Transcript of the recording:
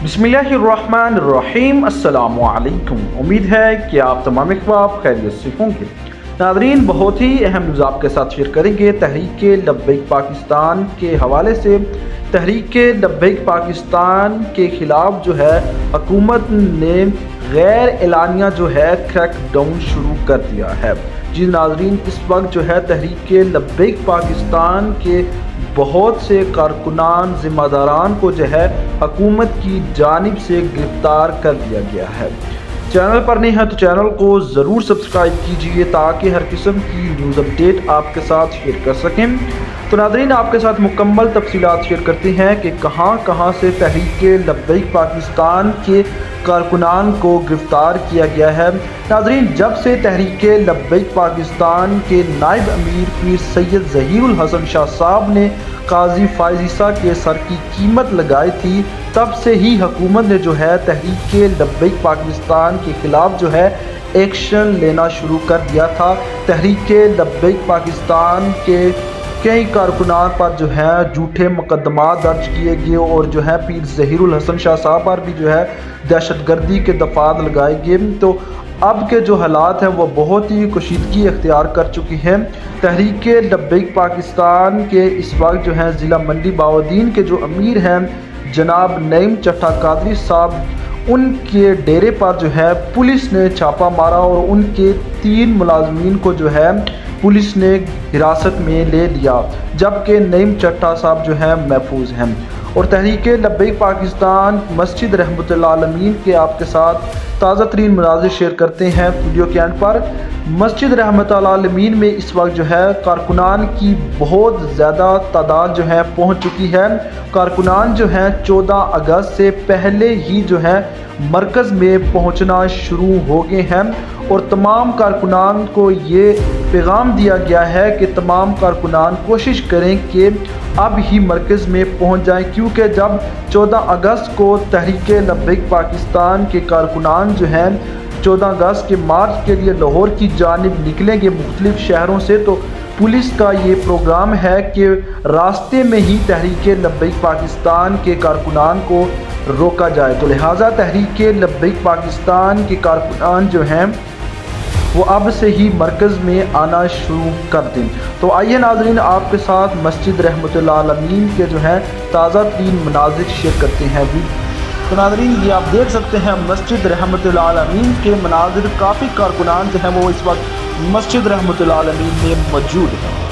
बिस्मिल्लाहिर्रहमानिर्रहीम। अस्सलाम वालेकुम। उम्मीद है कि आप तमाम अहबाब खैरियत से होंगे। नादरीन, बहुत ही अहम न्यूज़ आपके साथ शेयर करेंगे तहरीक लब्बैक पाकिस्तान के हवाले से। तहरीक लब्बैक पाकिस्तान के ख़िलाफ़ जो है हुकूमत ने गैर एलानिया जो है क्रैकडाउन शुरू कर दिया है। जी नाज़रीन, इस वक्त जो है तहरीक लब्बैक पाकिस्तान के बहुत से कारकुनान ज़िम्मेदारान को जो है हुकूमत की जानिब से गिरफ़्तार कर दिया गया है। चैनल पर नहीं है तो चैनल को ज़रूर सब्सक्राइब कीजिए ताकि हर किस्म की न्यूज़ अपडेट आपके साथ शेयर कर सकें। तो नाज़रीन, आपके साथ मुकम्मल तफसीलात शेयर करते हैं कि कहां से तहरीक लब्बैक पाकिस्तान के कारकुनान को गिरफ़्तार किया गया है। नाज़रीन, जब से तहरीक लब्बैक पाकिस्तान के नायब अमीर पीर सैयद ज़हीरुल हसन शाह साहब ने काजी फ़ाइज़ ईसा के सर की कीमत लगाई थी, तब से ही हुकूमत ने जो है तहरीक लब्बैक पाकिस्तान के ख़िलाफ़ जो है एक्शन लेना शुरू कर दिया था। तहरीक लब्बैक पाकिस्तान के कई कारकुनान पर जो है झूठे मुकदमा दर्ज किए गए और जो है पीर ज़हीरुल हसन शाह साहब पर भी जो है दहशतगर्दी के दफात लगाए गए। तो अब के जो हालात हैं वो बहुत ही कशीदगी इख्तियार कर चुकी हैं। तहरीक लब्बैक पाकिस्तान के इस वक्त जो है ज़िला मंडी बाउद्दीन के जो अमीर हैं जनाब नईम चट्टा कादरी साहब, उनके डेरे पर जो है पुलिस ने छापा मारा और उनके 3 मुलाजमीन को जो है पुलिस ने हिरासत में ले लिया, जबकि नईम चट्टा साहब जो है महफूज हैं। और तहरीक लब्बैक पाकिस्तान मस्जिद रहमतुल्लाह आलमीन के आपके साथ ताज़ा तरीन मनाज़िर शेयर करते हैं वीडियो के एंड पर। मस्जिद रहमतुल्लाह आलमीन में इस वक्त जो है कारकुनान की बहुत ज़्यादा तादाद जो है पहुंच चुकी है। कारकुनान जो हैं 14 अगस्त से पहले ही जो है मरकज़ में पहुंचना शुरू हो गए हैं और तमाम कारकुनान को ये पैगाम दिया गया है कि तमाम कारकुनान कोशिश करें कि अब ही मरकज़ में पहुंच जाएं, क्योंकि जब 14 अगस्त को तहरीक लब्बैक पाकिस्तान के कारकुनान जो हैं 14 अगस्त के मार्च के लिए लाहौर की जानिब निकलेंगे मुख्तलिफ शहरों से, तो पुलिस का ये प्रोग्राम है कि रास्ते में ही तहरीक लब्बैक पाकिस्तान के कारकुनान को रोका जाए। तो लिहाजा तहरीक लब्बैक पाकिस्तान के कारकुनान जो हैं वो अब से ही मरकज़ में आना शुरू कर दें। तो आइए नाज़रीन, आपके साथ मस्जिद रहमतुल्लाह आलमीन के जो है ताज़ा तरीन मनाज़िर शेयर करते हैं भी। तो नाज़रीन, ये आप देख सकते हैं मस्जिद रहमतुल्लाह आलमीन के मनाज़िर। काफ़ी कारकुनान जो हैं वो इस वक्त मस्जिद रहमतुल्लाह आलमीन में मौजूद हैं।